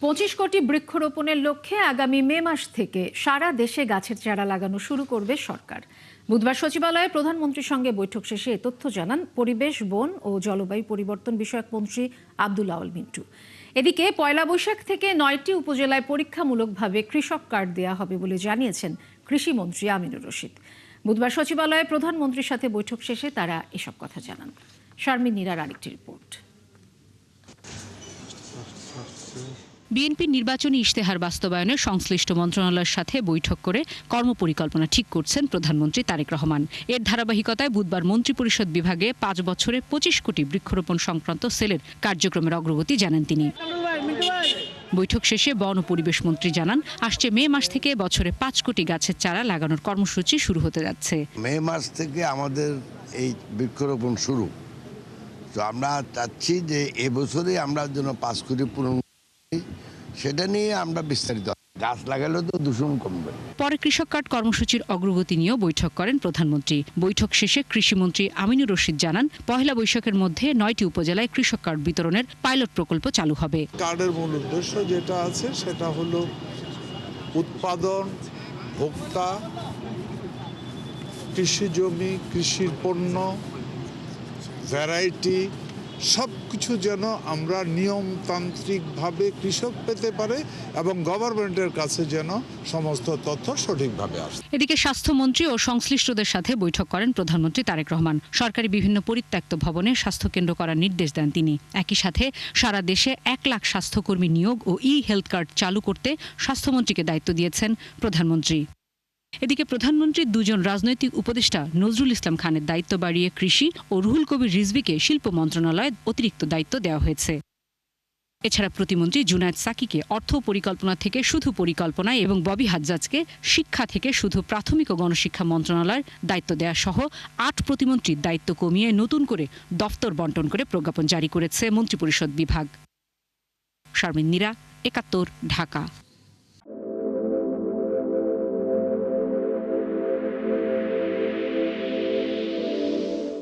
25 কোটি বৃক্ষরোপণের লক্ষ্যে আগামী মে মাস থেকে সারা দেশে গাছের চারা লাগানো শুরু করবে সরকার। বুধবার সচিবালয়ে প্রধানমন্ত্রীর সঙ্গে বৈঠক শেষে এ তথ্য জানান পরিবেশ, বন ও জলবায়ু পরিবর্তন বিষয়ক মন্ত্রী আব্দুল আউয়াল মিন্টু। এদিকে পয়লা বৈশাখ থেকে 9টি উপজেলায় পরীক্ষামূলকভাবে কৃষক কার্ড দেওয়া হবে বলে জানিয়েছেন কৃষিমন্ত্রী আমিনুর রশিদ। বুধবার সচিবালয়ে প্রধানমন্ত্রীর সাথে বৈঠক শেষে তারা এসব কথা জানান। শারমিন নীরার আরেকটি রিপোর্ট। বিএনপির নির্বাচনী ইশতেহার বাস্তবায়নে সংশ্লিষ্ট মন্ত্রণালয়ের সাথে বৈঠক করে কর্মপরিকল্পনা ঠিক করছেন প্রধানমন্ত্রী তারেক রহমান। এর ধারাবাহিকতায় বুধবার মন্ত্রিপরিষদ বিভাগে 5 বছরে 25 কোটি বৃক্ষরোপণ সংক্রান্ত সেলের কার্যক্রমের অগ্রগতি জানান তিনি। বৈঠক শেষে বন ও পরিবেশ মন্ত্রী জানান, আসছে মে মাস থেকে বছরে 5 কোটি গাছের চারা লাগানোর কর্মসূচি শুরু হতে যাচ্ছে। মে মাস থেকে আমাদের এই বৃক্ষরোপণ শুরু, তো আমরা চাচ্ছি যে এবছরে আমরা যেন 5 কোটি পূরণ, সেটা নিয়ে আমরা বিস্তারিত গাছ লাগালে তো দূষণ কমবে। পরে কৃষক কার্ড কর্মসূচির অগ্রগতি নিয়েও বৈঠক করেন প্রধানমন্ত্রী। বৈঠক শেষে কৃষিমন্ত্রী আমিনুর রশিদ জানান, পহেলা বৈশাখের মধ্যে 9টি উপজেলায় কৃষক কার্ড বিতরণের পাইলট প্রকল্প চালু হবে। কার্ডের মূল উদ্দেশ্য যেটা আছে সেটা হলো উৎপাদন, ভোক্তা, কৃষি জমি, কৃষির পণ্য, ভ্যারাইটি সব কিছু যেন আমরা নিয়মতান্ত্রিকভাবে কৃষক পেতে পারে এবং গভর্নমেন্টের কাছে যেন সমস্ত তথ্য সঠিকভাবে আসে। এদিকে স্বাস্থ্যমন্ত্রী ও সংশ্লিষ্টদের সাথে বৈঠক করেন প্রধানমন্ত্রী তারেক রহমান। সরকারি বিভিন্ন পরিত্যক্ত ভবনে স্বাস্থ্যকেন্দ্র করার নির্দেশ দেন তিনি। একই সাথে সারা দেশে 1 লাখ স্বাস্থ্যকর্মী নিয়োগ ও হেলথ কার্ড চালু করতে স্বাস্থ্যমন্ত্রীকে দায়িত্ব দিয়েছেন প্রধানমন্ত্রী। এদিকে প্রধানমন্ত্রীর 2 জন রাজনৈতিক উপদেষ্টা নজরুল ইসলাম খানের দায়িত্ব বাড়িয়ে কৃষি ও রুহুল কবির রিজভীকে শিল্প মন্ত্রণালয়ে অতিরিক্ত দায়িত্ব দেওয়া হয়েছে। এছাড়া প্রতিমন্ত্রী জুনায়েদ সাকিকে অর্থ পরিকল্পনা থেকে শুধু পরিকল্পনায় এবং ববি হাজ্জাজকে শিক্ষা থেকে শুধু প্রাথমিক ও গণশিক্ষা মন্ত্রণালয়ের দায়িত্ব দেওয়া সহ 8 প্রতিমন্ত্রীর দায়িত্ব কমিয়ে নতুন করে দফতর বন্টন করে প্রজ্ঞাপন জারি করেছে মন্ত্রিপরিষদ বিভাগ। শারমিন নীরা, 71, ঢাকা।